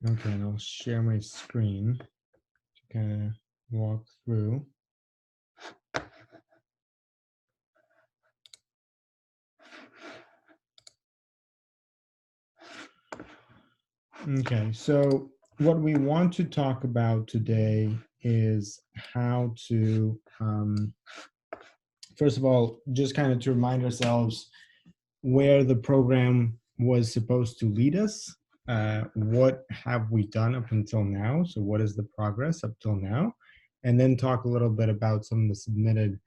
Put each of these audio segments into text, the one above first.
Okay, and I'll share my screen to kind of walk through. Okay, so what we want to talk about today is how to, first of all, just kind of to remind ourselves where the program was supposed to lead us. What have we done up until now? So, what is the progress up till now? And then talk a little bit about some of the submitted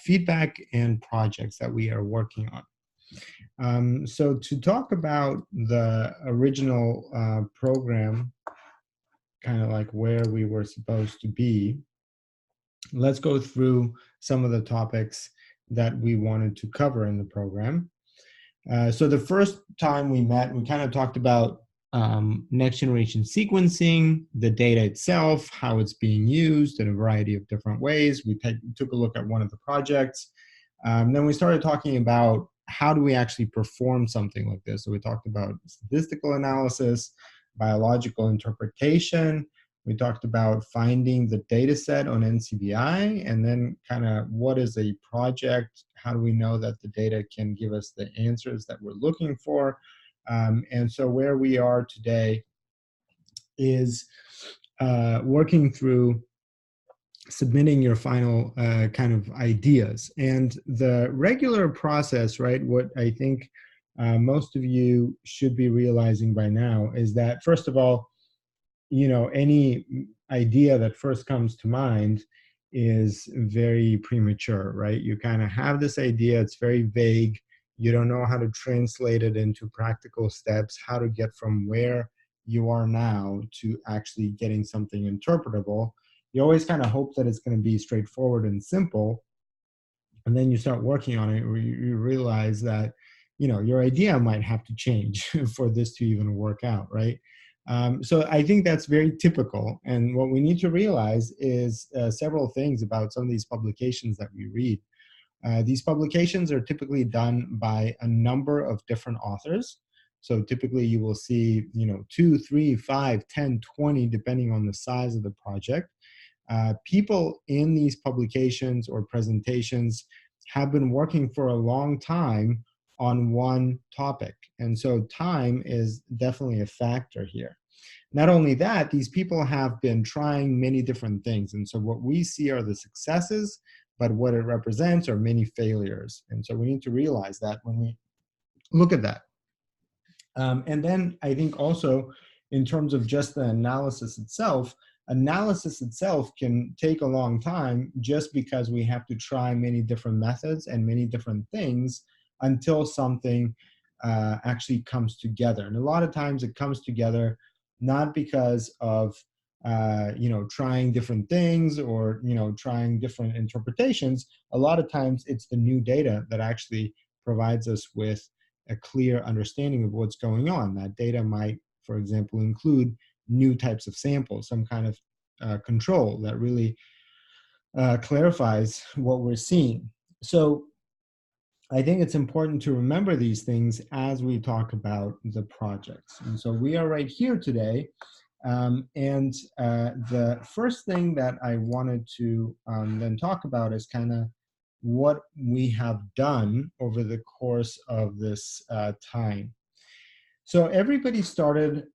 feedback and projects that we are working on. So, to talk about the original program, kind of like where we were supposed to be, let's go through some of the topics that we wanted to cover in the program. So the first time we met, we kind of talked about next generation sequencing, the data itself, how it's being used in a variety of different ways. We took a look at one of the projects. Then we started talking about how do we actually perform something like this. So we talked about statistical analysis, biological interpretation. We talked about finding the data set on NCBI, and then kind of what is a project? How do we know that the data can give us the answers that we're looking for? And so where we are today is working through submitting your final kind of ideas. And the regular process, right, what I think most of you should be realizing by now is that, first of all, any idea that first comes to mind is very premature, right? You kind of have this idea, it's very vague. You don't know how to translate it into practical steps, how to get from where you are now to actually getting something interpretable. You always kind of hope that it's going to be straightforward and simple. And then you start working on it, you realize that, your idea might have to change for this to even work out, right? So I think that's very typical. And what we need to realize is several things about some of these publications that we read. These publications are typically done by a number of different authors. So typically you will see, 2, 3, 5, 10, 20, depending on the size of the project. People in these publications or presentations have been working for a long time on one topic. And so time is definitely a factor here. Not only that, these people have been trying many different things. And so what we see are the successes, but what it represents are many failures. And so we need to realize that when we look at that. And then I think also in terms of just the analysis itself can take a long time just because we have to try many different methods and many different things until something actually comes together. And a lot of times it comes together not because of trying different things or trying different interpretations. A lot of times it's the new data that actually provides us with a clear understanding of what's going on. That data might, for example, include new types of samples, some kind of control that really clarifies what we're seeing. So I think it's important to remember these things as we talk about the projects. And so we are right here today. And the first thing that I wanted to then talk about is kind of what we have done over the course of this time. So everybody started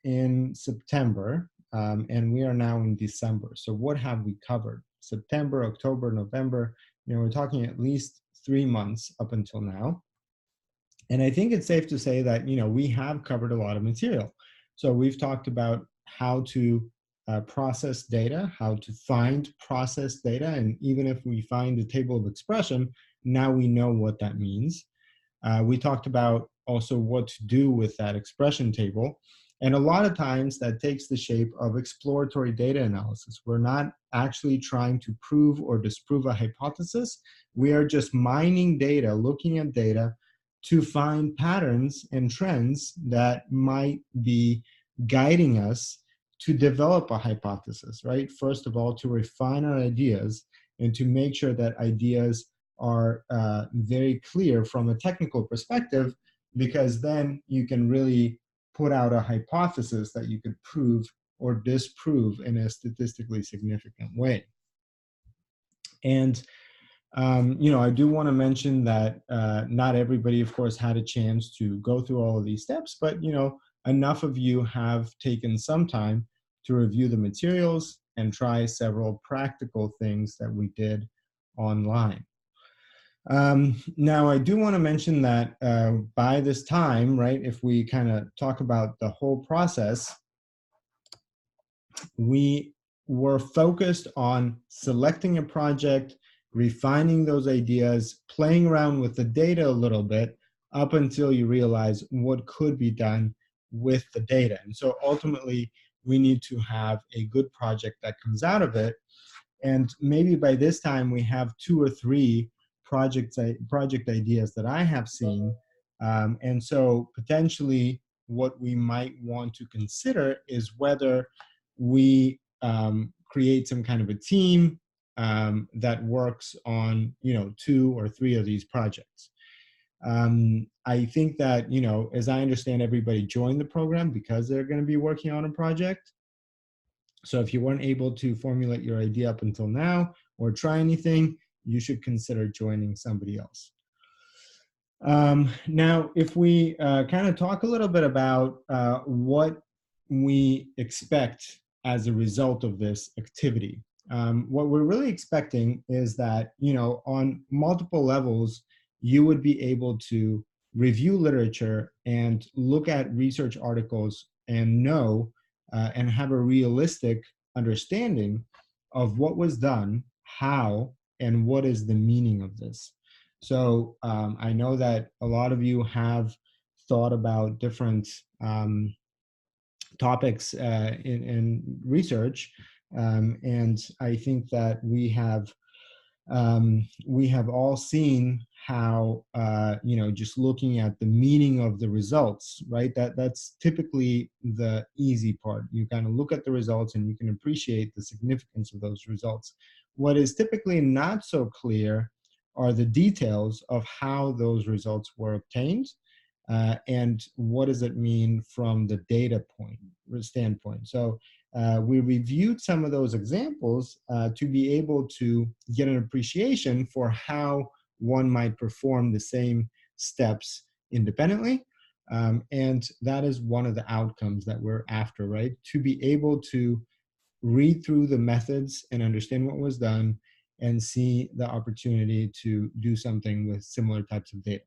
in September, and we are now in December. So what have we covered? September, October, November. We're talking at least 3 months up until now. And I think it's safe to say that we have covered a lot of material. So we've talked about how to process data, how to find processed data, and even if we find a table of expression, now we know what that means. We talked about also what to do with that expression table. And a lot of times that takes the shape of exploratory data analysis. We're not actually trying to prove or disprove a hypothesis. We are just mining data, looking at data to find patterns and trends that might be guiding us to develop a hypothesis, right? First of all, to refine our ideas and to make sure that ideas are very clear from a technical perspective, because then you can really put out a hypothesis that you could prove or disprove in a statistically significant way. And I do want to mention that not everybody, of course, had a chance to go through all of these steps, but enough of you have taken some time to review the materials and try several practical things that we did online. Now, I do want to mention that by this time, right, if we kind of talk about the whole process, we were focused on selecting a project, refining those ideas, playing around with the data a little bit up until you realize what could be done with the data. And so ultimately, we need to have a good project that comes out of it. And maybe by this time, we have 2 or 3 project ideas that I have seen. And so potentially what we might want to consider is whether we create some kind of a team that works on 2 or 3 of these projects. I think that as I understand, everybody joined the program because they're going to be working on a project. So if you weren't able to formulate your idea up until now or try anything, you should consider joining somebody else. Now, if we kind of talk a little bit about what we expect as a result of this activity. What we're really expecting is that, on multiple levels, you would be able to review literature and look at research articles and know and have a realistic understanding of what was done, how, and what is the meaning of this. So I know that a lot of you have thought about different topics in research, and I think that we have all seen how just looking at the meaning of the results, right? That's typically the easy part. You kind of look at the results and you can appreciate the significance of those results. What is typically not so clear are the details of how those results were obtained. And what does it mean from the data standpoint? So we reviewed some of those examples to be able to get an appreciation for how one might perform the same steps independently. And that is one of the outcomes that we're after, right? To be able to read through the methods and understand what was done and see the opportunity to do something with similar types of data.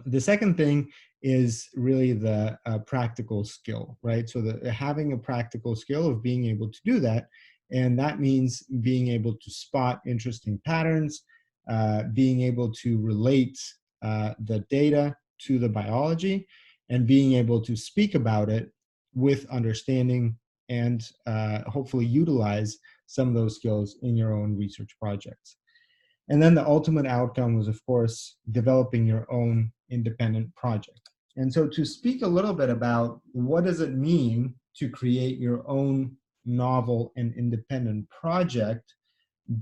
The second thing is really the practical skill, right? So having a practical skill of being able to do that, and that means being able to spot interesting patterns, being able to relate the data to the biology, and being able to speak about it with understanding and hopefully utilize some of those skills in your own research projects. And then the ultimate outcome was, of course, developing your own independent project. And so to speak a little bit about what does it mean to create your own novel and independent project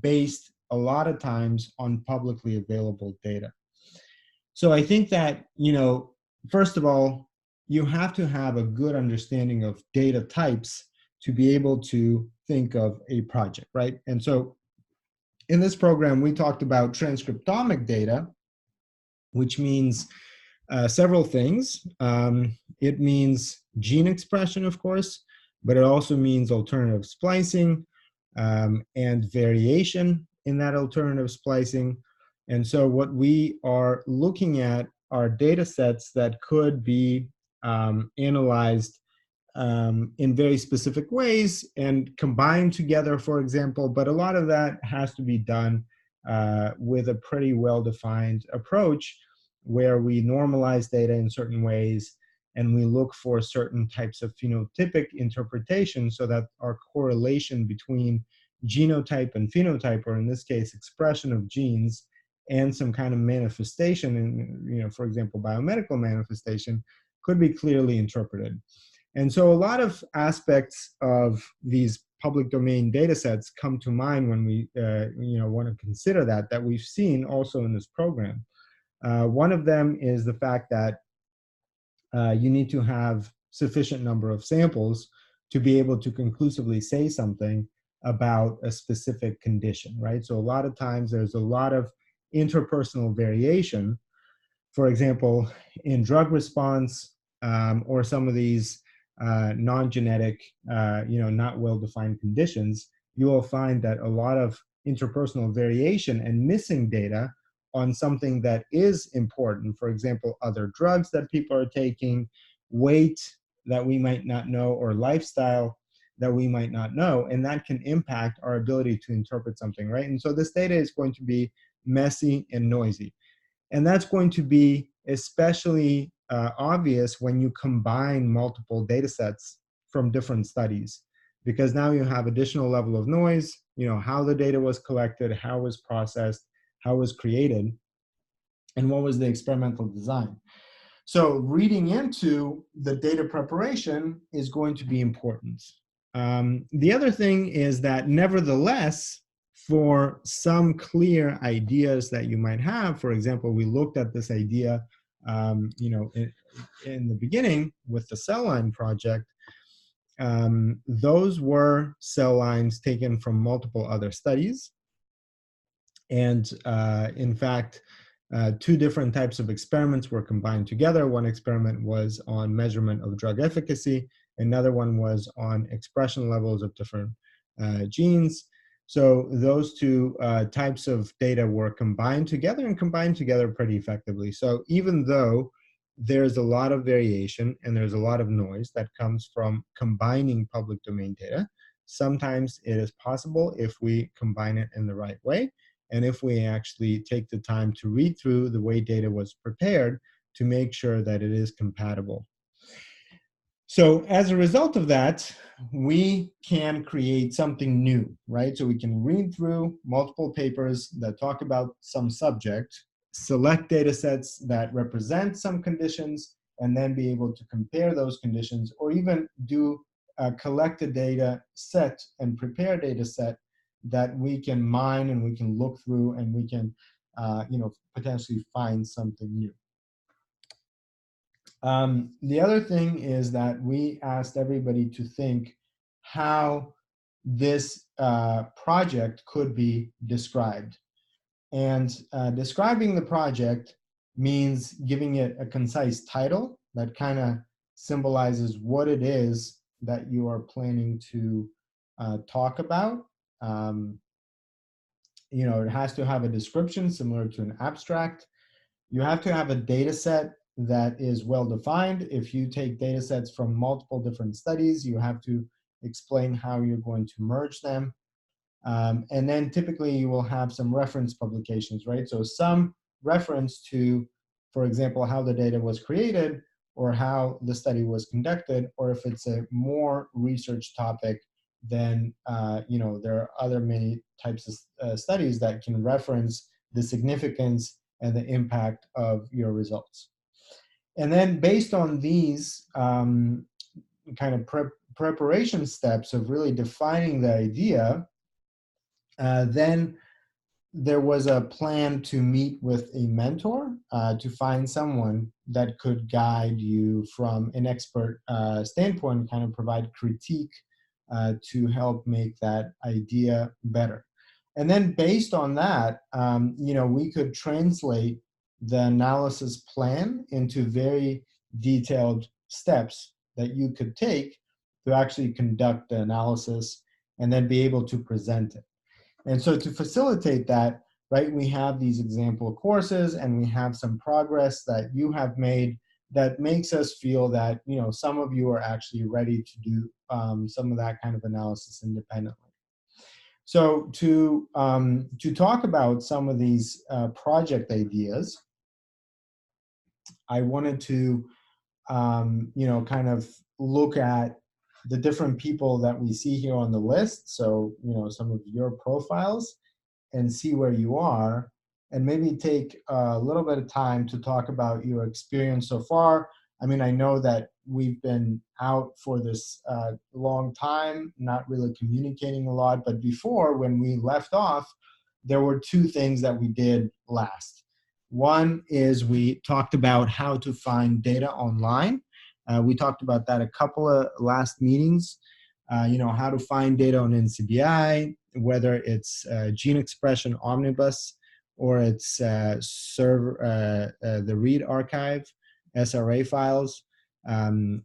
based a lot of times on publicly available data. So I think that, first of all, you have to have a good understanding of data types to be able to think of a project, right? And so in this program, we talked about transcriptomic data, which means several things. It means gene expression, of course, but it also means alternative splicing and variation in that alternative splicing. And so what we are looking at are data sets that could be analyzed in very specific ways and combined together, for example, but a lot of that has to be done with a pretty well-defined approach where we normalize data in certain ways and we look for certain types of phenotypic interpretation so that our correlation between genotype and phenotype, or in this case, expression of genes, and some kind of manifestation, in, for example, biomedical manifestation, could be clearly interpreted. And so a lot of aspects of these public domain data sets come to mind when we want to consider that we've seen also in this program. One of them is the fact that you need to have sufficient number of samples to be able to conclusively say something about a specific condition, right? So a lot of times there's a lot of interpersonal variation. For example, in drug response, or some of these non-genetic, not well-defined conditions, you will find that a lot of interpersonal variation and missing data on something that is important. For example, other drugs that people are taking, weight that we might not know, or lifestyle that we might not know, and that can impact our ability to interpret something, right? And so this data is going to be messy and noisy. And that's going to be especially obvious when you combine multiple data sets from different studies, because now you have additional level of noise, how the data was collected, how it was processed, how it was created, and what was the experimental design. So reading into the data preparation is going to be important. The other thing is that nevertheless, for some clear ideas that you might have, for example, we looked at this idea in the beginning with the cell line project. Those were cell lines taken from multiple other studies. And in fact, two different types of experiments were combined together. One experiment was on measurement of drug efficacy. Another one was on expression levels of different genes. So those two types of data were combined together, and combined together pretty effectively. So even though there's a lot of variation and there's a lot of noise that comes from combining public domain data, sometimes it is possible, if we combine it in the right way, and if we actually take the time to read through the way data was prepared, to make sure that it is compatible. So as a result of that, we can create something new, right? So we can read through multiple papers that talk about some subject, select data sets that represent some conditions, and then be able to compare those conditions, or even do collect a data set and prepare a data set that we can mine and we can look through, and we can potentially find something new. The other thing is that we asked everybody to think how this project could be described. And describing the project means giving it a concise title that kind of symbolizes what it is that you are planning to talk about. It has to have a description similar to an abstract. You have to have a data set that is well defined. If you take data sets from multiple different studies, you have to explain how you're going to merge them. And then typically you will have some reference publications, right? So some reference to, for example, how the data was created, or how the study was conducted, or if it's a more research topic, then there are other many types of studies that can reference the significance and the impact of your results. And then based on these kind of preparation steps of really defining the idea, then there was a plan to meet with a mentor to find someone that could guide you from an expert standpoint, kind of provide critique to help make that idea better. And then based on that, we could translate the analysis plan into very detailed steps that you could take to actually conduct the analysis and then be able to present it. And so to facilitate that, right, we have these example courses, and we have some progress that you have made that makes us feel that, some of you are actually ready to do some of that kind of analysis independently. So to talk about some of these project ideas, I wanted to, kind of look at the different people that we see here on the list. So, some of your profiles, and see where you are, and maybe take a little bit of time to talk about your experience so far. I mean, I know that we've been out for this long time, not really communicating a lot, but before, when we left off, there were two things that we did last. One is we talked about how to find data online. We talked about that a couple of last meetings. How to find data on NCBI, whether it's gene expression omnibus or it's the read archive, SRA files.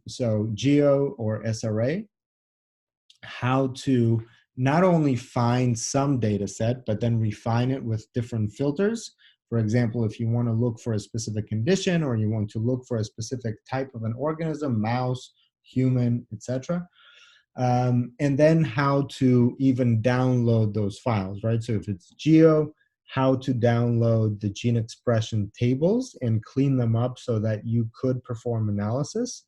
So GEO or SRA, how to not only find some data set, but then refine it with different filters. For example, if you want to look for a specific condition or you want to look for a specific type of an organism, mouse, human, etc. And then how to even download those files, right? So if it's GEO, how to download the gene expression tables and clean them up so that you could perform analysis.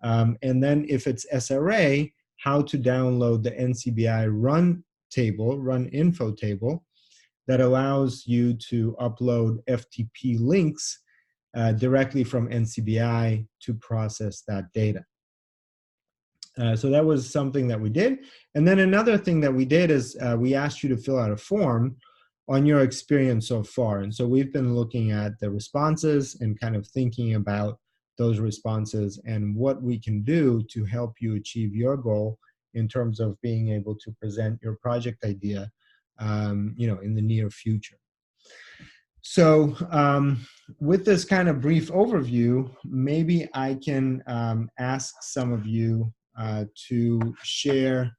And then if it's SRA, how to download the NCBI run table, run info table, that allows you to upload FTP links directly from NCBI to process that data. So that was something that we did. And then another thing that we did is we asked you to fill out a form on your experience so far. And so we've been looking at the responses and kind of thinking about those responses and what we can do to help you achieve your goal in terms of being able to present your project idea, in the near future. So with this kind of brief overview, maybe I can ask some of you to share,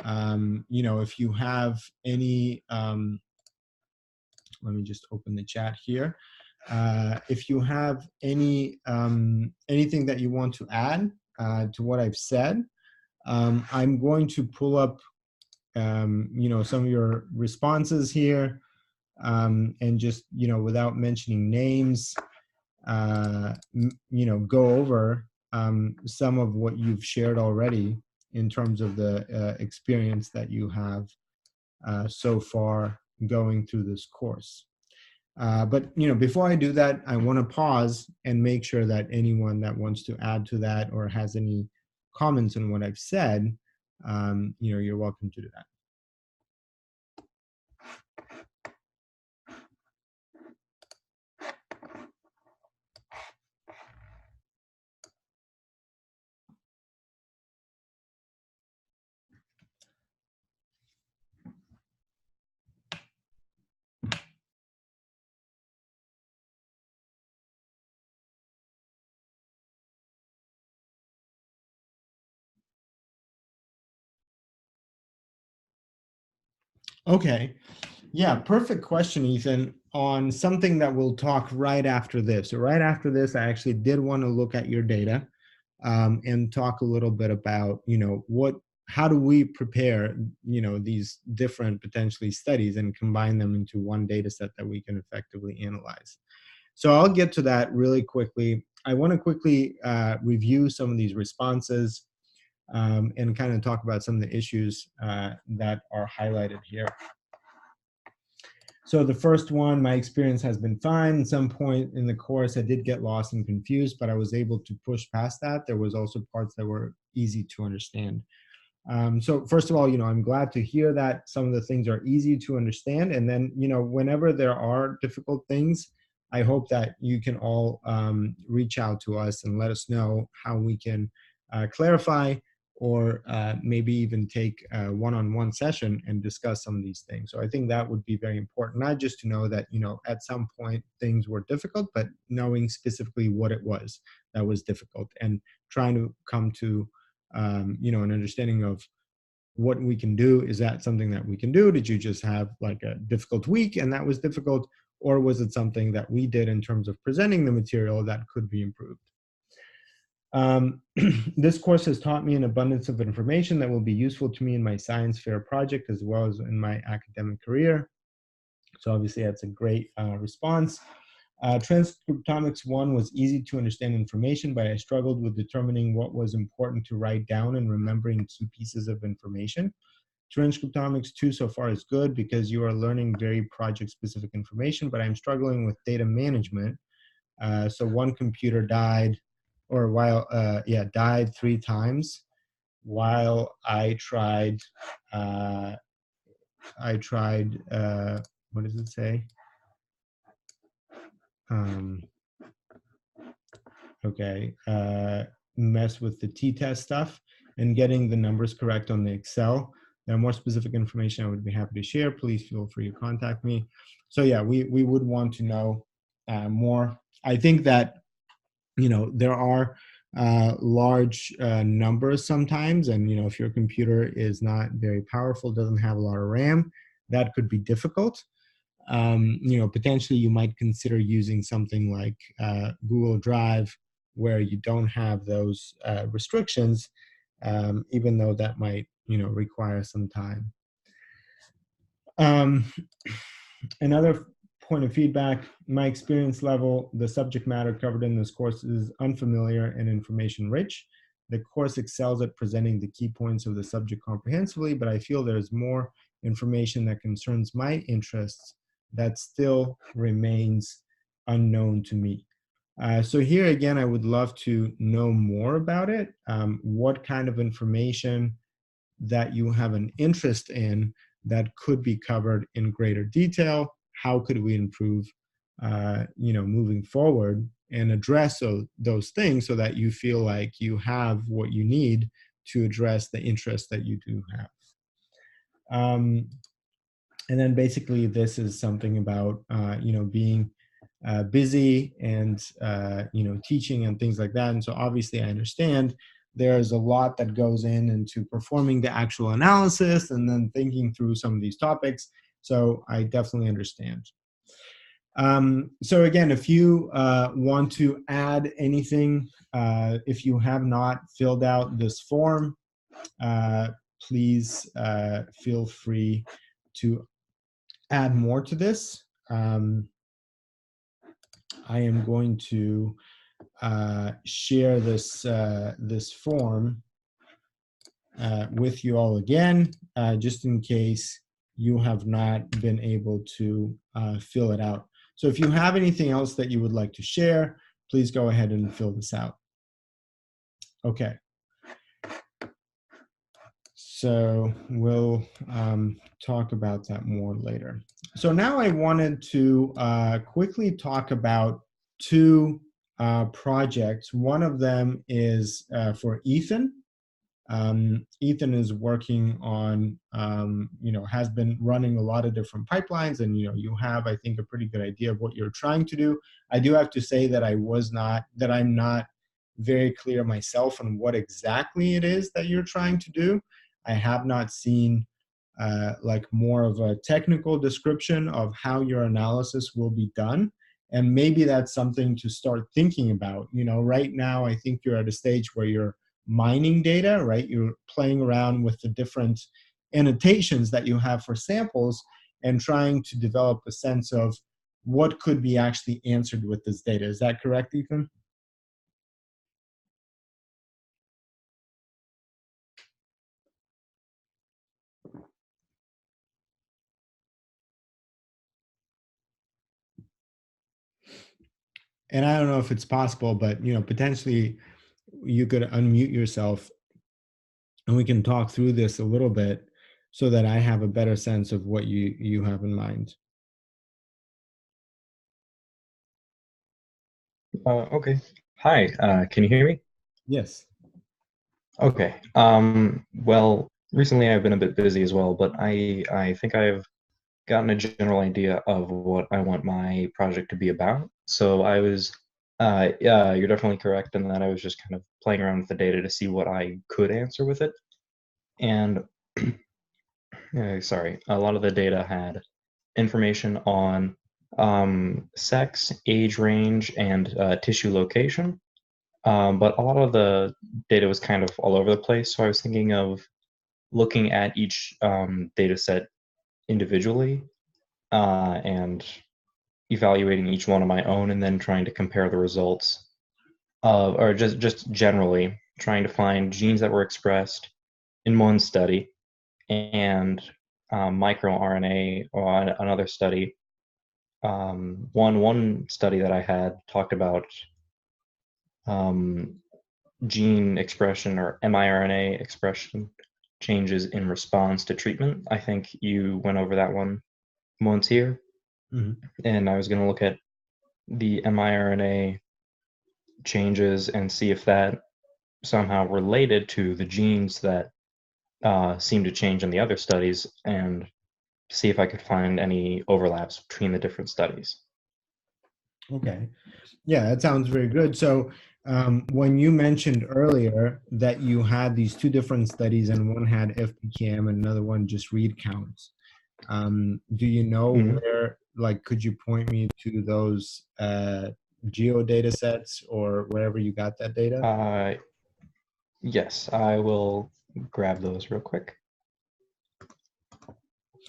if you have any, let me just open the chat here. If you have any anything that you want to add to what I've said, I'm going to pull up, some of your responses here, and just, without mentioning names, go over some of what you've shared already in terms of the experience that you have so far going through this course. But before I do that, I want to pause and make sure that anyone that wants to add to that or has any comments on what I've said, you're welcome to do that. Okay. Yeah, perfect question, Ethan, on something that we'll talk right after this. So right after this, I actually did want to look at your data and talk a little bit about, how do we prepare, these different potentially studies and combine them into one data set that we can effectively analyze. So I'll get to that really quickly. I want to quickly review some of these responses and kind of talk about some of the issues that are highlighted here. So the first one, my experience has been fine. At some point in the course, I did get lost and confused, but I was able to push past that. There was also parts that were easy to understand. So first of all, I'm glad to hear that some of the things are easy to understand. And then, whenever there are difficult things, I hope that you can all reach out to us and let us know how we can clarify or maybe even take a one-on-one session and discuss some of these things. So I think that would be very important, not just to know that, at some point things were difficult, but knowing specifically what it was that was difficult and trying to come to, an understanding of what we can do. Is that something that we can do? Did you just have like a difficult week and that was difficult? Or was it something that we did in terms of presenting the material that could be improved? This course has taught me an abundance of information that will be useful to me in my science fair project as well as in my academic career. So obviously that's a great response. Transcriptomics 1 was easy to understand information, but I struggled with determining what was important to write down and remembering key pieces of information. Transcriptomics 2 so far is good because you are learning very project-specific information, but I'm struggling with data management. So one computer died, died 3 times while I tried, what does it say? Um, okay, mess with the t-test stuff and getting the numbers correct on the Excel. There are more specific information I would be happy to share. Please feel free to contact me. So yeah, we would want to know more. I think that, there are large numbers sometimes, and if your computer is not very powerful, doesn't have a lot of RAM, that could be difficult. Potentially you might consider using something like Google Drive, where you don't have those restrictions, even though that might, require some time. Um, Another point of feedback: my experience level, the subject matter covered in this course is unfamiliar and information rich. The course excels at presenting the key points of the subject comprehensively, but I feel there's more information that concerns my interests that still remains unknown to me. So here again, I would love to know more about it. What kind of information that you have an interest in that could be covered in greater detail? How could we improve, moving forward, and address those things so that you feel like you have what you need to address the interest that you do have. And then basically this is something about, being busy and, teaching and things like that. And so obviously I understand there's a lot that goes into performing the actual analysis and then thinking through some of these topics. So I definitely understand. So again, if you want to add anything, if you have not filled out this form, please feel free to add more to this. I am going to share this form with you all again, just in case you have not been able to fill it out. So if you have anything else that you would like to share, please go ahead and fill this out. Okay. So we'll talk about that more later. So now I wanted to quickly talk about two projects. One of them is for Ethan. Ethan is working on, has been running a lot of different pipelines, and you have, I think, a pretty good idea of what you're trying to do. I do have to say that I'm not very clear myself on what exactly it is that you're trying to do. I have not seen like more of a technical description of how your analysis will be done. And maybe that's something to start thinking about. Right now, I think you're at a stage where you're mining data, right? You're playing around with the different annotations that you have for samples and trying to develop a sense of what could be actually answered with this data. Is that correct, Ethan? And I don't know if it's possible, but potentially you could unmute yourself and we can talk through this a little bit so that I have a better sense of what you have in mind. Okay. Hi, can you hear me? Yes. Okay. Well, recently I've been a bit busy as well, but I think I've gotten a general idea of what I want my project to be about. So yeah, you're definitely correct in that I was just kind of playing around with the data to see what I could answer with it. And sorry, a lot of the data had information on sex, age range, and tissue location. But a lot of the data was kind of all over the place. So I was thinking of looking at each data set individually and evaluating each one on my own, and then trying to compare the results of, or just generally trying to find genes that were expressed in one study and microRNA or another study. One study that I had talked about um, gene expression or miRNA expression changes in response to treatment. I think you went over that one once here. Mhm. And I was going to look at the miRNA changes and see if that somehow related to the genes that seem to change in the other studies, and see if I could find any overlaps between the different studies. Okay. Yeah, that sounds very good. So, when you mentioned earlier that you had these two different studies and one had FPKM and another one just read counts, do you know Mm-hmm. where, like, could you point me to those geo data sets or wherever you got that data? Yes, I will grab those real quick. I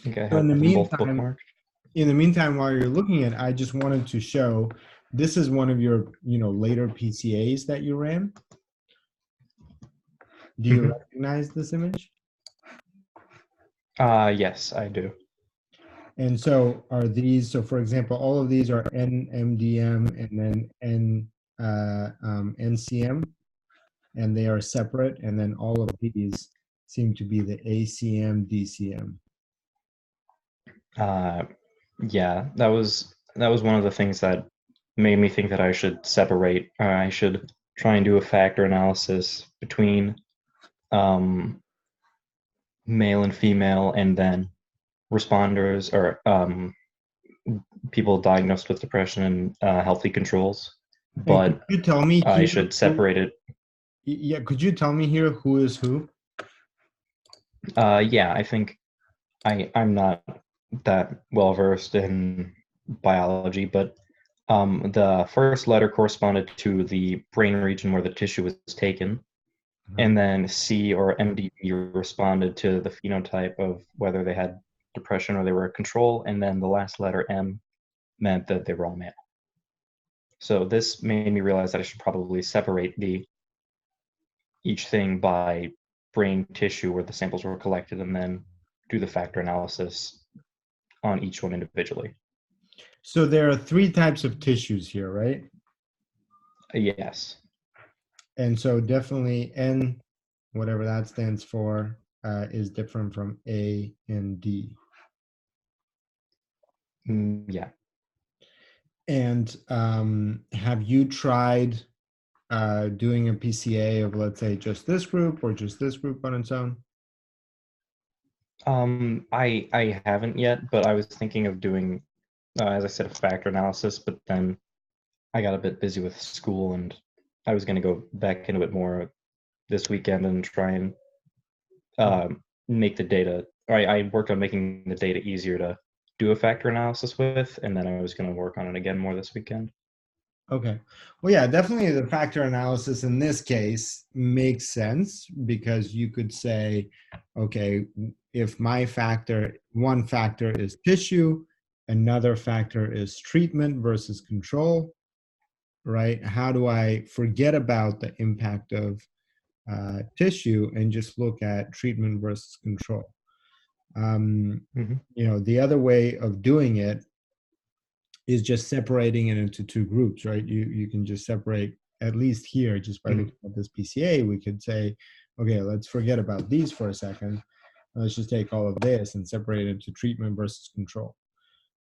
think I So have them both bookmarked. in the meantime, while you're looking at, I just wanted to show this is one of your, later PCAs that you ran. Do you Mm-hmm. recognize this image? Yes, I do. And so are these, so for example, all of these are NMDM and then NCM, and they are separate. And then all of these seem to be the ACM, DCM. Uh, yeah, that was one of the things that made me think that I should separate. I should try and do a factor analysis between um, male and female, and then responders or people diagnosed with depression and healthy controls. And could But you tell me I here, should separate it. yeah, could you tell me here who is who? Yeah, I think I'm not that well versed in biology, but the first letter corresponded to the brain region where the tissue was taken, Uh-huh. and then C or MDB responded to the phenotype of whether they had depression or they were a control, and then the last letter M meant that they were all male. So this made me realize that I should probably separate each thing by brain tissue where the samples were collected, and then do the factor analysis on each one individually. So there are three types of tissues here, right? Yes. And so definitely N, whatever that stands for, is different from A and D. Yeah. And have you tried doing a PCA of, let's say, just this group or just this group on its own? I haven't yet, but I was thinking of doing, as I said, a factor analysis, but then I got a bit busy with school, and I was going to go back into it more this weekend and try and make the data. I worked on making the data easier to do a factor analysis with, and then I was going to work on it again more this weekend. Okay. Well, yeah, definitely the factor analysis in this case makes sense because you could say, okay, if my factor, one factor is tissue, another factor is treatment versus control, right? How do I forget about the impact of tissue and just look at treatment versus control? Mm-hmm. The other way of doing it is just separating it into two groups, right? You can just separate, at least here, just by Mm-hmm. looking at this PCA, we could say, okay, let's forget about these for a second. Let's just take all of this and separate it into treatment versus control.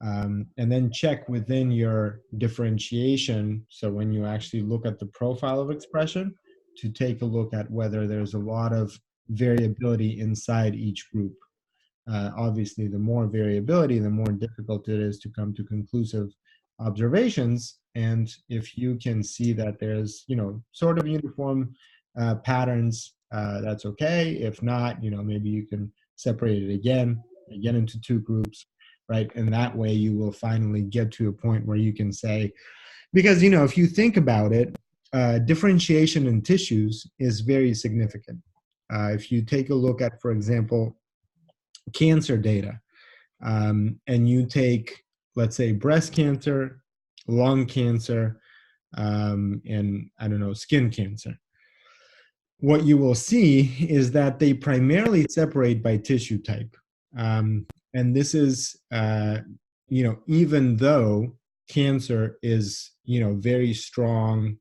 And then check within your differentiation. So when you actually look at the profile of expression, to take a look at whether there's a lot of variability inside each group. Obviously, the more variability, the more difficult it is to come to conclusive observations. And if you can see that there's, sort of uniform patterns, that's okay. If not, maybe you can separate it again into two groups, right? And that way you will finally get to a point where you can say, because, if you think about it, differentiation in tissues is very significant. If you take a look at, for example, cancer data, and you take, let's say, breast cancer, lung cancer, and I don't know, skin cancer, what you will see is that they primarily separate by tissue type. And this is, even though cancer is, very strong,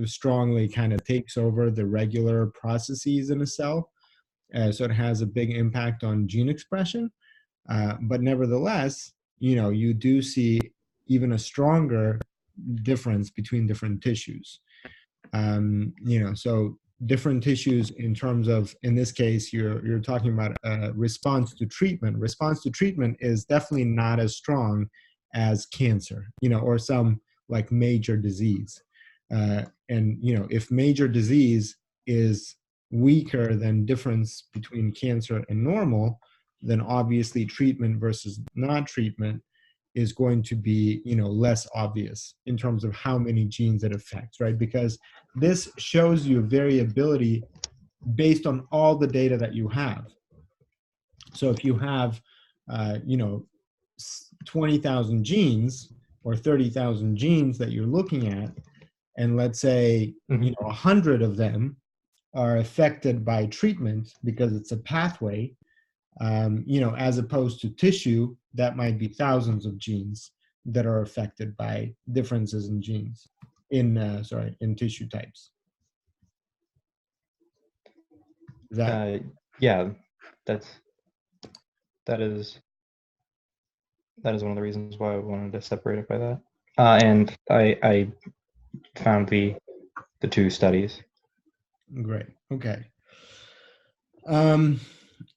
strongly kind of takes over the regular processes in a cell, so it has a big impact on gene expression. But nevertheless, you do see even a stronger difference between different tissues. So different tissues in terms of, in this case, you're talking about response to treatment. Response to treatment is definitely not as strong as cancer, or some like major disease. If major disease is weaker than difference between cancer and normal, then obviously treatment versus not treatment is going to be less obvious in terms of how many genes it affects, right? Because this shows you variability based on all the data that you have. So if you have 20,000 genes or 30,000 genes that you're looking at, and let's say 100 of them are affected by treatment because it's a pathway, as opposed to tissue, that might be thousands of genes that are affected by differences in genes, in tissue types. Yeah, that is one of the reasons why I wanted to separate it by that. And I found the two studies. Great. Okay.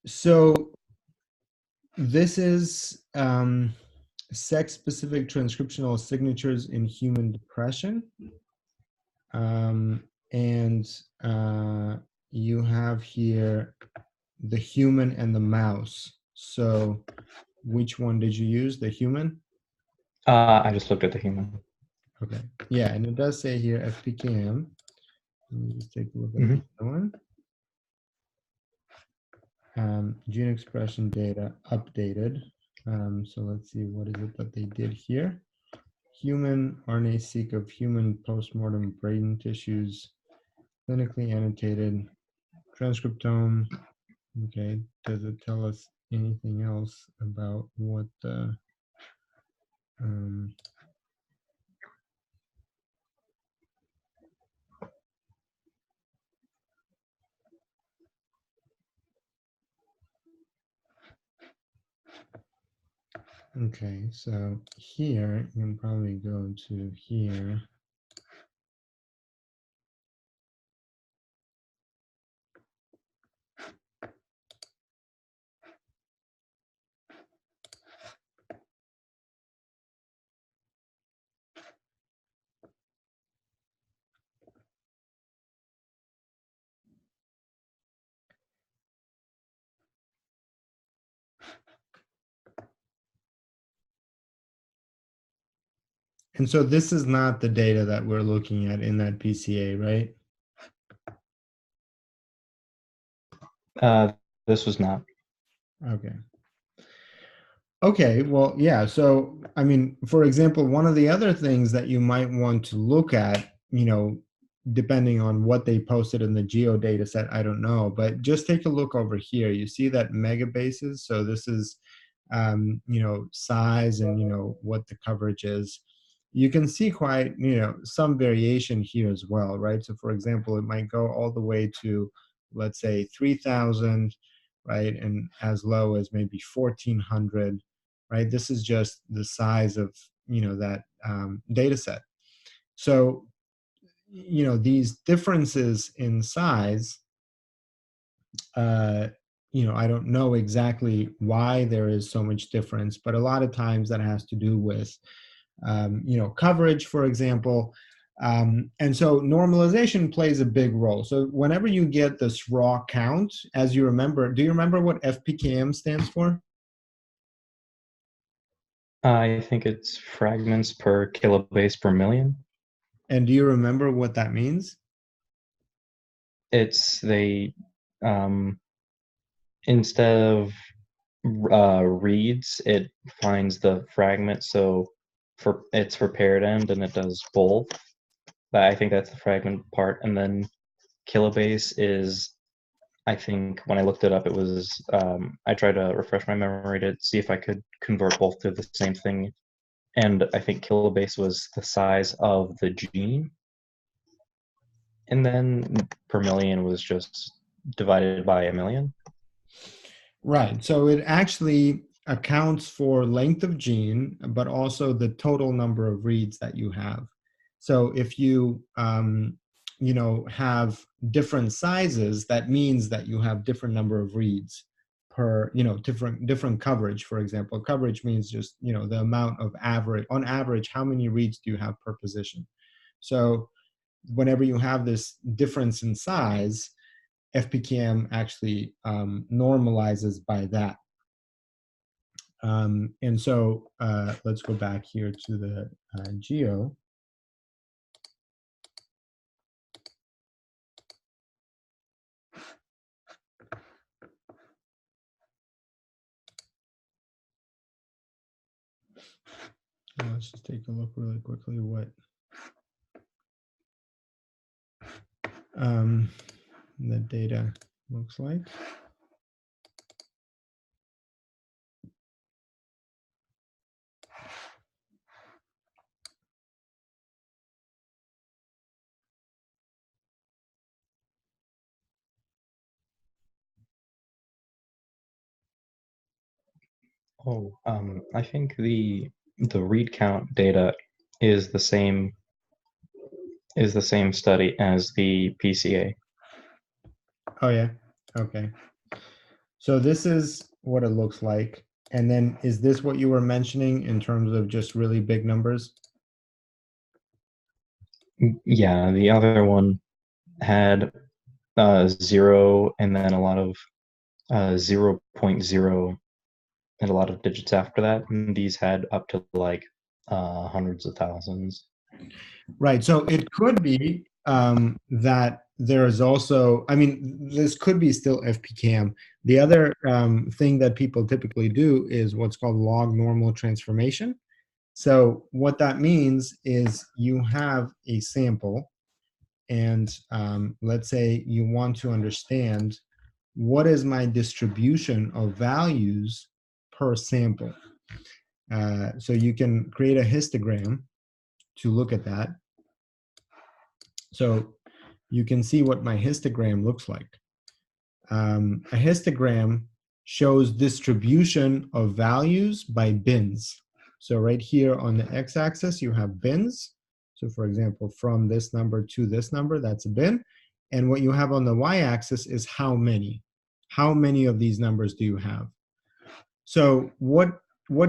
So this is sex-specific transcriptional signatures in human depression. And you have here the human and the mouse. So which one did you use, the human? I just looked at the human. Okay. Yeah, and it does say here FPKM. Let me just take a look at the other one. Gene expression data updated. So let's see, what is it that they did here? Human RNA-seq of human postmortem brain tissues, clinically annotated transcriptome. Okay, does it tell us anything else about what the okay, so here you can probably go to here. And so this is not the data that we're looking at in that PCA, right? This was not. Okay. Okay, well, yeah. So, I mean, for example, one of the other things that you might want to look at, depending on what they posted in the geo data set, I don't know, but just take a look over here. You see that megabases. So this is, size and, what the coverage is. You can see quite, some variation here as well, right? So for example, it might go all the way to, let's say 3,000, right? And as low as maybe 1,400, right? This is just the size of, that data set. So, these differences in size, I don't know exactly why there is so much difference, but a lot of times that has to do with, coverage, for example. And so normalization plays a big role. So whenever you get this raw count, as you remember, do you remember what FPKM stands for? I think it's fragments per kilobase per million. And do you remember what that means? It's instead of reads, it finds the fragment. So it's for paired end, and it does both. But I think that's the fragment part. And then kilobase is, I think when I looked it up, it was I tried to refresh my memory to see if I could convert both to the same thing. And I think kilobase was the size of the gene. And then per million was just divided by a million. Right. So it actually, accounts for length of gene, but also the total number of reads that you have. So if you, have different sizes, that means that you have different number of reads per, different coverage. For example, coverage means just, the amount of average, on average, how many reads do you have per position? So whenever you have this difference in size, FPKM actually normalizes by that. And so let's go back here to the geo. Let's just take a look really quickly what the data looks like. Oh, I think the read count data is the same study as the PCA. Oh yeah, okay. So this is what it looks like. And then is this what you were mentioning in terms of just really big numbers? Yeah, the other one had 0 and then a lot of 0.0 and a lot of digits after that. And these had up to like hundreds of thousands. Right. So it could be that there is also, I mean, this could be still FPKM. The other thing that people typically do is what's called log normal transformation. So what that means is you have a sample, and let's say you want to understand what is my distribution of values per sample. So you can create a histogram to look at that. So you can see what my histogram looks like. A histogram shows distribution of values by bins. So right here on the x-axis, you have bins. So for example, from this number to this number, that's a bin. And what you have on the y-axis is how many. How many of these numbers do you have? So what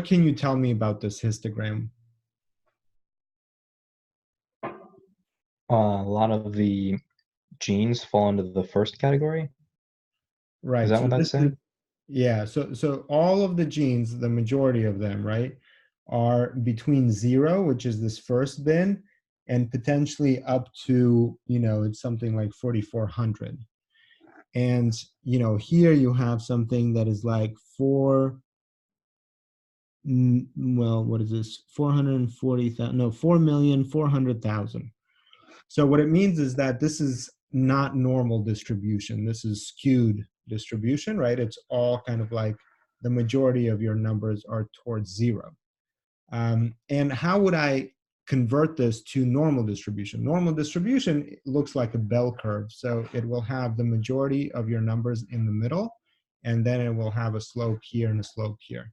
can you tell me about this histogram? A lot of the genes fall into the first category. Is Right. that So what this that's is, saying? yeah. So all of the genes, the majority of them, right, are between 0, which is this first bin, and potentially up to, it's something like 4,400. And, here you have something that is like well, what is this? 440,000, no, 4,400,000. So what it means is that this is not normal distribution. This is skewed distribution, right? It's all kind of like the majority of your numbers are towards 0. And how would I convert this to normal distribution? Normal distribution looks like a bell curve. So it will have the majority of your numbers in the middle, and then it will have a slope here and a slope here.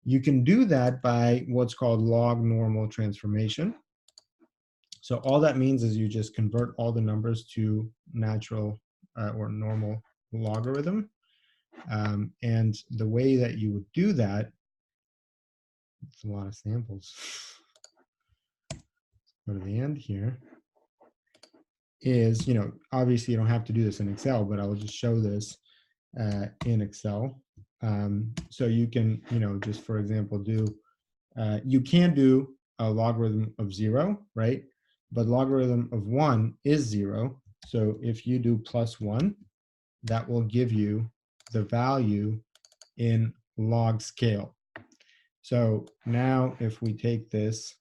You can do that by what's called log normal transformation. So all that means is you just convert all the numbers to natural or normal logarithm. And the way that you would do that, it's a lot of samples. Go to the end here, is, obviously you don't have to do this in Excel, but I will just show this in Excel. So you can, just for example, you can do a logarithm of 0, right? But logarithm of 1 is 0. So if you do +1, that will give you the value in log scale. So now if we take this,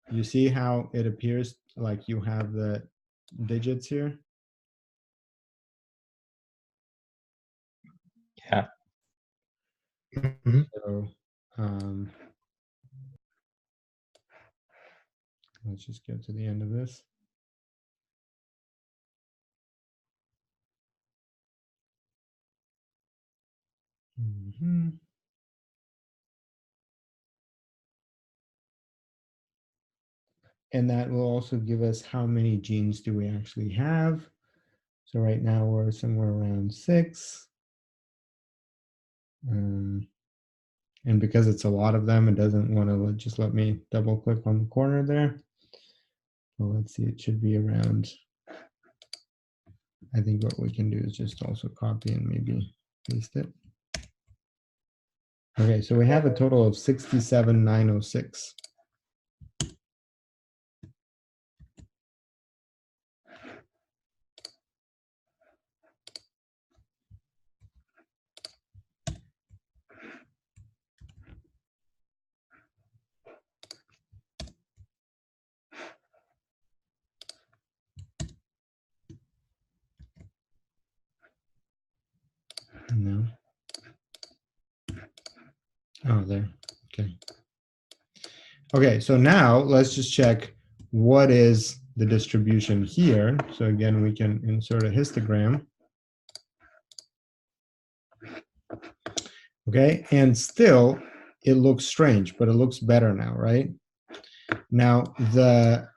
you see how it appears like you have the digits here? Yeah. Mhm. So let's just get to the end of this. And that will also give us how many genes do we actually have. So right now we're somewhere around 6. And because it's a lot of them, it doesn't want to just let me double click on the corner there. Well, let's see, it should be around, I think what we can do is just also copy and maybe paste it. Okay, so we have a total of 67,906. No. Oh, there. Okay. Okay, so now let's just check what is the distribution here. So again, we can insert a histogram. Okay, and still it looks strange, but it looks better now, right? Now the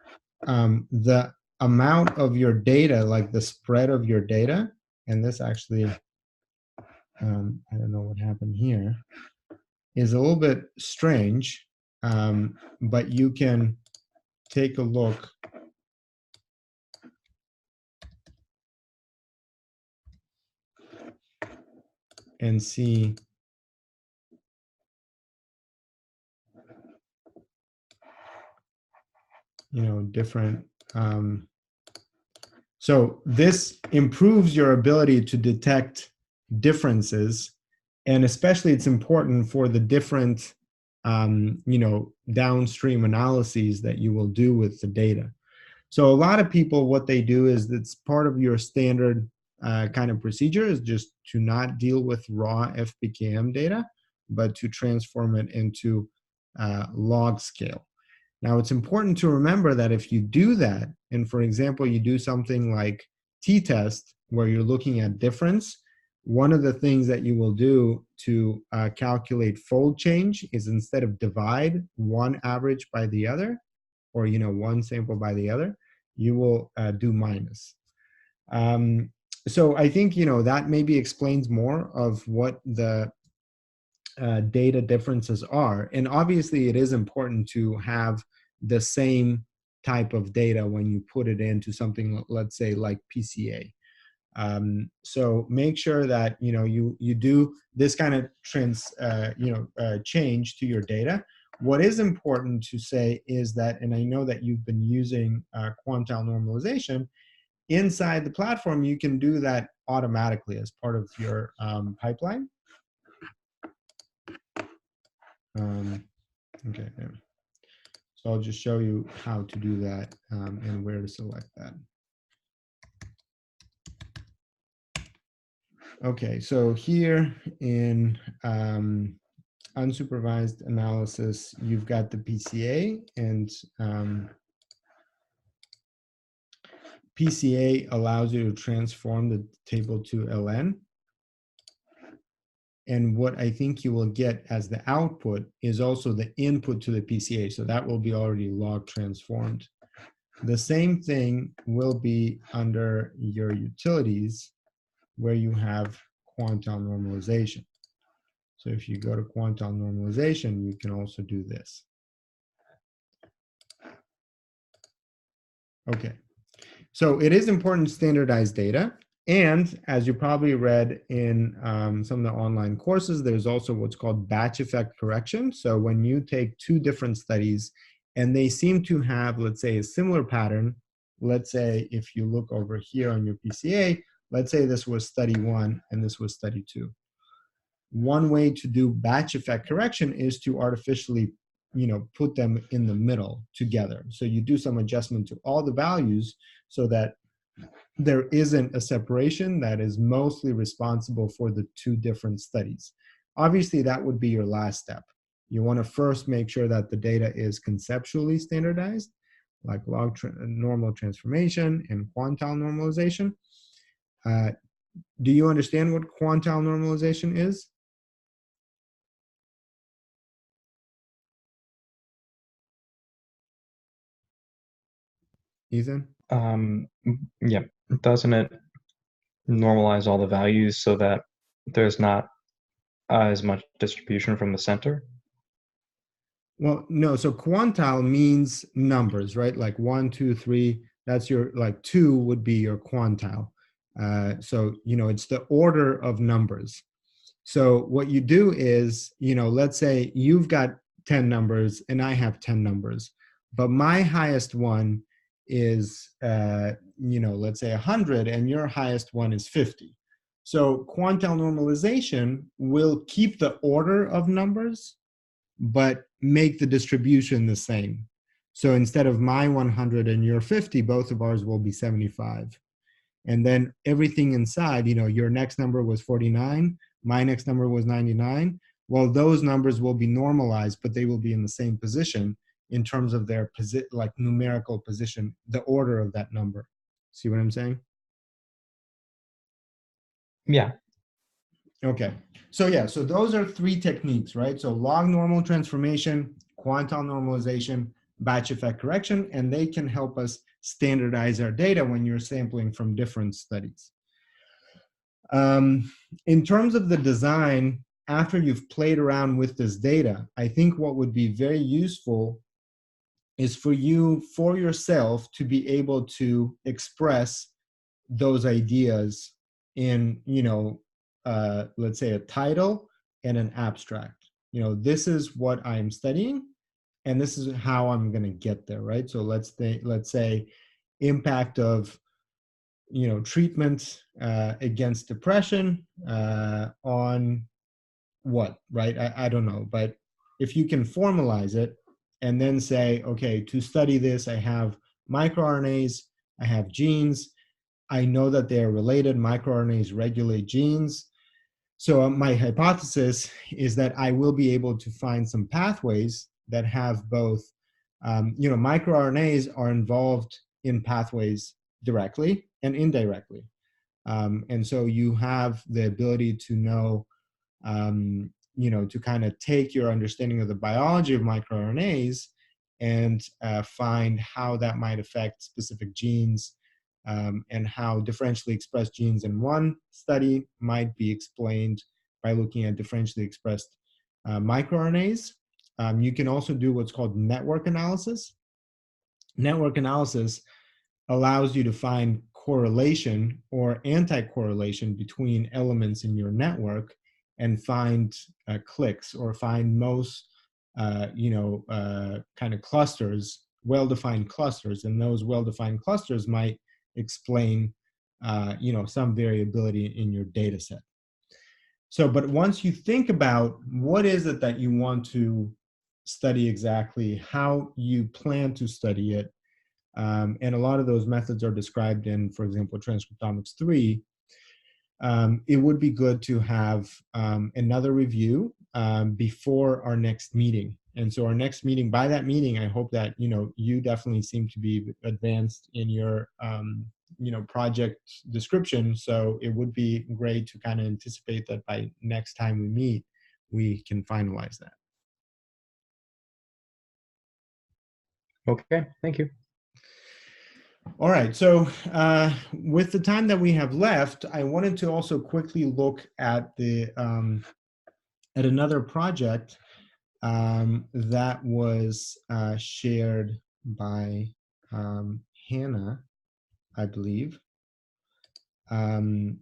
amount of your data, like the spread of your data, and this actually, I don't know what happened here, is a little bit strange, but you can take a look and see different. So this improves your ability to detect differences, and especially it's important for the different downstream analyses that you will do with the data. So a lot of people, what they do is it's part of your standard kind of procedure is just to not deal with raw FPKM data, but to transform it into log scale. Now, it's important to remember that if you do that, and for example, you do something like t-test, where you're looking at difference, one of the things that you will do to calculate fold change is instead of divide one average by the other, or one sample by the other, you will do minus. So I think that maybe explains more of what the data differences are. And obviously it is important to have the same type of data when you put it into something, let's say like PCA. So make sure that you do this kind of change to your data. What is important to say is that, and I know that you've been using quantile normalization, inside the platform you can do that automatically as part of your pipeline. Okay, yeah. So I'll just show you how to do that and where to select that. Okay, so here in unsupervised analysis, you've got the PCA, and PCA allows you to transform the table to LN. And what I think you will get as the output is also the input to the PCA. So that will be already log transformed. The same thing will be under your utilities, where you have quantile normalization. So if you go to quantile normalization, you can also do this. Okay. So it is important to standardize data. And as you probably read in some of the online courses, there's also what's called batch effect correction. So when you take two different studies and they seem to have, let's say, a similar pattern, let's say if you look over here on your PCA, let's say this was study 1 and this was study 2. One way to do batch effect correction is to artificially put them in the middle together. So you do some adjustment to all the values so that there isn't a separation that is mostly responsible for the two different studies. Obviously, that would be your last step. You want to first make sure that the data is conceptually standardized, like normal transformation and quantile normalization. Do you understand what quantile normalization is? Ethan? Yeah, doesn't it normalize all the values so that there's not as much distribution from the center? Well, no. So quantile means numbers, right? Like 1, 2, 3. That's your, like 2 would be your quantile. So, it's the order of numbers. So what you do is, let's say you've got 10 numbers and I have 10 numbers, but my highest one is, let's say 100 and your highest one is 50. So quantile normalization will keep the order of numbers, but make the distribution the same. So instead of my 100 and your 50, both of ours will be 75. And then everything inside, your next number was 49, my next number was 99. Well, those numbers will be normalized, but they will be in the same position in terms of their like numerical position, the order of that number. See what I'm saying? Yeah. Okay. So yeah, so those are 3 techniques, right? So log normal transformation, quantile normalization, batch effect correction, and they can help us standardize our data when you're sampling from different studies. In terms of the design, after you've played around with this data, I think what would be very useful is for you, for yourself, to be able to express those ideas in, let's say a title and an abstract. This is what I'm studying, and this is how I'm going to get there, right? So let's say impact of treatment against depression on what, right? I don't know. But if you can formalize it and then say, okay, to study this, I have microRNAs, I have genes, I know that they are related. MicroRNAs regulate genes. So my hypothesis is that I will be able to find some pathways that have both, microRNAs are involved in pathways directly and indirectly. And so you have the ability to know, to kind of take your understanding of the biology of microRNAs and find how that might affect specific genes, and how differentially expressed genes in one study might be explained by looking at differentially expressed microRNAs. You can also do what's called network analysis. Network analysis allows you to find correlation or anti-correlation between elements in your network and find clicks, or find most kind of clusters, well-defined clusters, and those well-defined clusters might explain some variability in your data set. So, but once you think about what is it that you want to study exactly, how you plan to study it, and a lot of those methods are described in, for example, Transcriptomics 3, it would be good to have another review before our next meeting. And so our next meeting, by that meeting, I hope that, you definitely seem to be advanced in your, project description. So it would be great to kind of anticipate that by next time we meet, we can finalize that. Okay, thank you. All right, so with the time that we have left, I wanted to also quickly look at the at another project that was shared by Hannah, I believe. And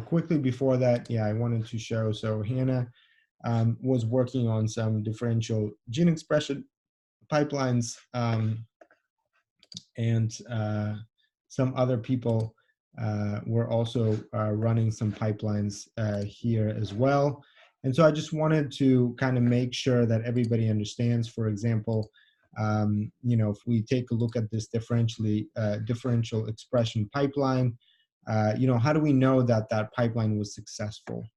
quickly before that, I wanted to show. So Hannah was working on some differential gene expression pipelines. And some other people were also running some pipelines here as well. And so I just wanted to kind of make sure that everybody understands, for example, if we take a look at this differential expression pipeline, how do we know that that pipeline was successful?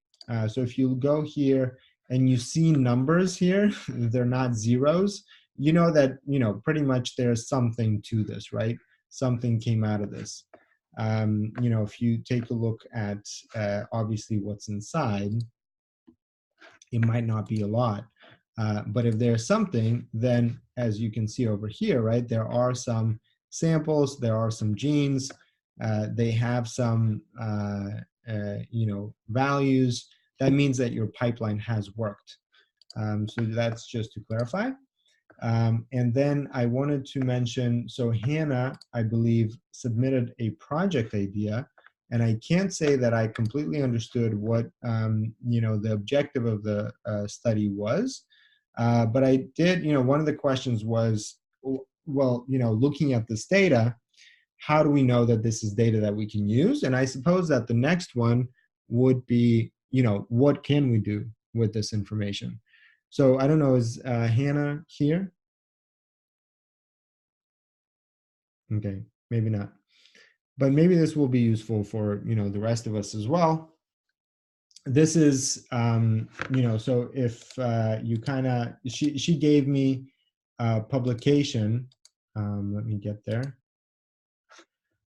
So if you go here and you see numbers here, they're not zeros, you know that, pretty much there's something to this, right? Something came out of this. If you take a look at obviously what's inside, it might not be a lot. But if there's something, then as you can see over here, right, there are some samples, there are some genes, they have some, values. That means that your pipeline has worked. So that's just to clarify. And then I wanted to mention, so Hannah, I believe, submitted a project idea, and I can't say that I completely understood what the objective of the study was, but I did. One of the questions was, well, looking at this data, how do we know that this is data that we can use? And I suppose that the next one would be, what can we do with this information? So I don't know, is Hannah here? Okay, maybe not. But maybe this will be useful for, the rest of us as well. This is, so if you kind of, she gave me a publication. Let me get there.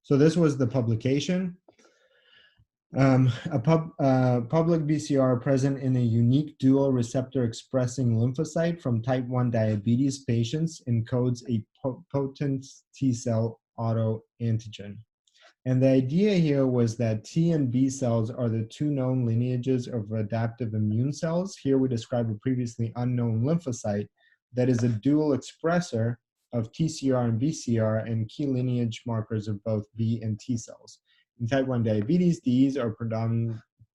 So this was the publication. Public BCR present in a unique dual receptor expressing lymphocyte from type 1 diabetes patients encodes a potent T cell autoantigen. And the idea here was that T and B cells are the two known lineages of adaptive immune cells. Here we describe a previously unknown lymphocyte that is a dual expressor of TCR and BCR and key lineage markers of both B and T cells. In type 1 diabetes, these are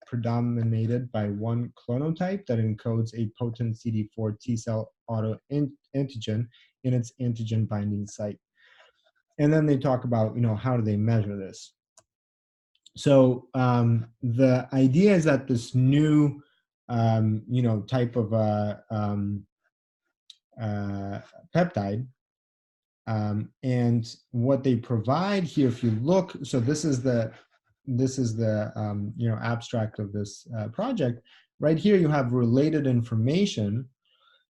predominated by one clonotype that encodes a potent CD4 T cell autoantigen in its antigen binding site. And then they talk about, how do they measure this? So the idea is that this new, type of peptide, and what they provide here, if you look, so this is the abstract of this project. Right here, you have related information.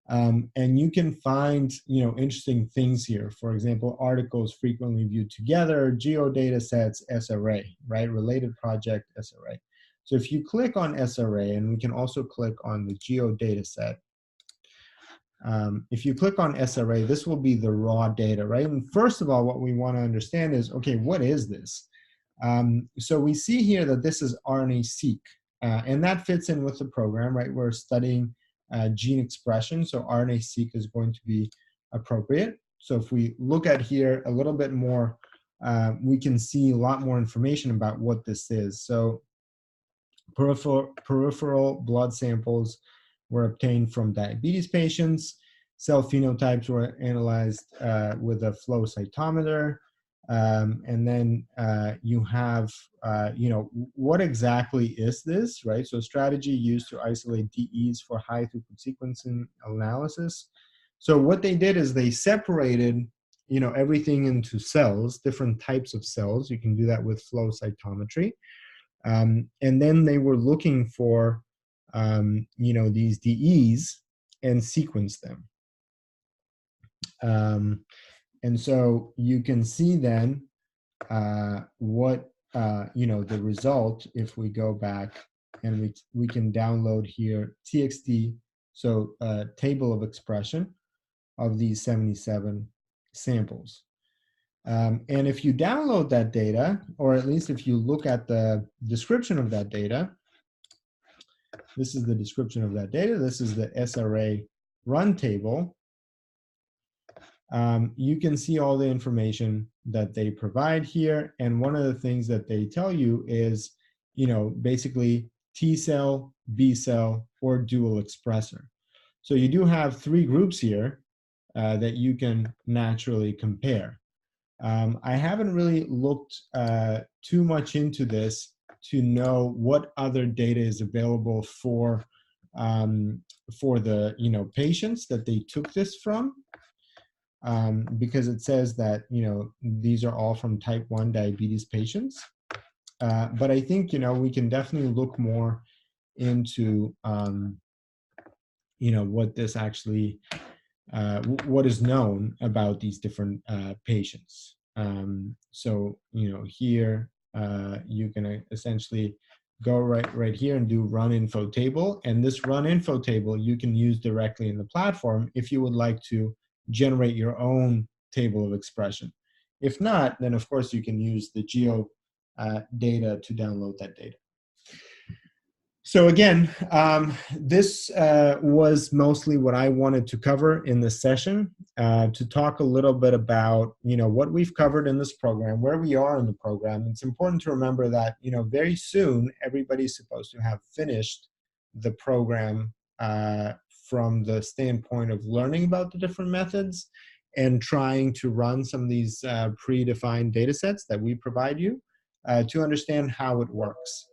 And you can find, interesting things here. For example, articles frequently viewed together, geodata sets, SRA, right? Related project, SRA. So if you click on SRA, and we can also click on the geodata set. If you click on SRA, this will be the raw data, right? And first of all, what we want to understand is, okay, what is this? So we see here that this is RNA-seq, and that fits in with the program, right? We're studying gene expression, so RNA-seq is going to be appropriate. So if we look at here a little bit more, we can see a lot more information about what this is. So peripheral blood samples were obtained from diabetes patients. Cell phenotypes were analyzed with a flow cytometer. And then you have, what exactly is this, right? So strategy used to isolate DEs for high throughput sequencing analysis. So what they did is they separated, everything into cells, different types of cells. You can do that with flow cytometry. And then they were looking for, these DEs and sequence them. And so you can see then what, the result, if we go back and we can download here TXT, so table of expression of these 77 samples. And if you download that data, or at least if you look at the description of that data, this is the description of that data. This is the SRA run table. You can see all the information that they provide here. And one of the things that they tell you is, basically T cell, B cell, or dual expressor. So you do have three groups here that you can naturally compare. I haven't really looked too much into this to know what other data is available for the patients that they took this from. Because it says that, these are all from type 1 diabetes patients. But I think, we can definitely look more into, what this actually, what is known about these different patients. So, here you can essentially go right here and do run info table. And this run info table you can use directly in the platform if you would like to generate your own table of expression. If not, then of course you can use the geo data to download that data. So again, this was mostly what I wanted to cover in this session, to talk a little bit about, what we've covered in this program, where we are in the program. It's important to remember that, very soon everybody's supposed to have finished the program from the standpoint of learning about the different methods and trying to run some of these predefined data sets that we provide you to understand how it works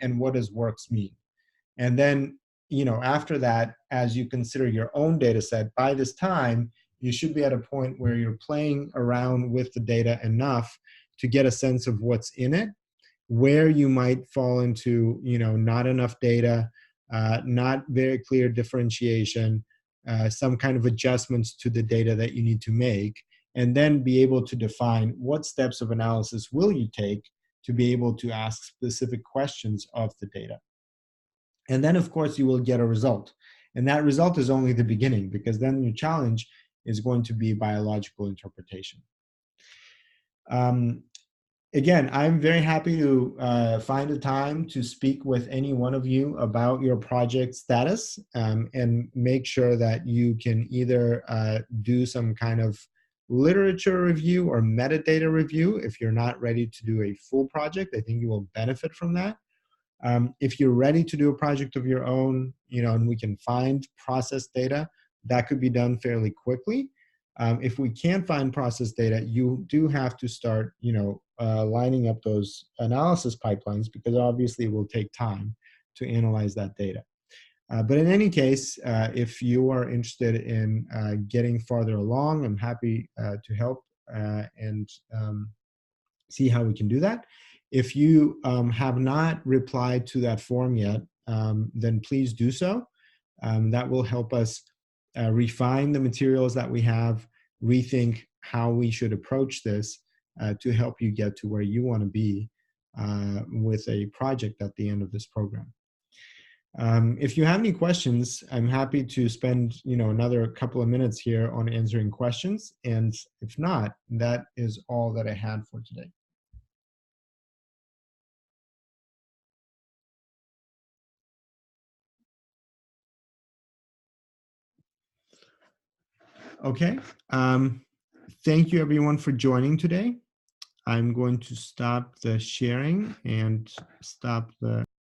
and what does works mean. And then, after that, as you consider your own data set, by this time, you should be at a point where you're playing around with the data enough to get a sense of what's in it, where you might fall into, not enough data, not very clear differentiation, some kind of adjustments to the data that you need to make, and then be able to define what steps of analysis will you take to be able to ask specific questions of the data. And then, of course, you will get a result. And that result is only the beginning, because then your challenge is going to be biological interpretation. Again, I'm very happy to find a time to speak with any one of you about your project status and make sure that you can either do some kind of literature review or metadata review. If you're not ready to do a full project, I think you will benefit from that. If you're ready to do a project of your own, and we can find process data, that could be done fairly quickly. If we can't find process data, you do have to start, lining up those analysis pipelines, because obviously it will take time to analyze that data. But in any case, if you are interested in getting farther along, I'm happy to help and see how we can do that. If you have not replied to that form yet, then please do so. That will help us refine the materials that we have, rethink how we should approach this to help you get to where you want to be with a project at the end of this program. If you have any questions, I'm happy to spend another couple of minutes here on answering questions. And if not, that is all that I had for today. Okay. Thank you everyone for joining today. I'm going to stop the sharing and stop the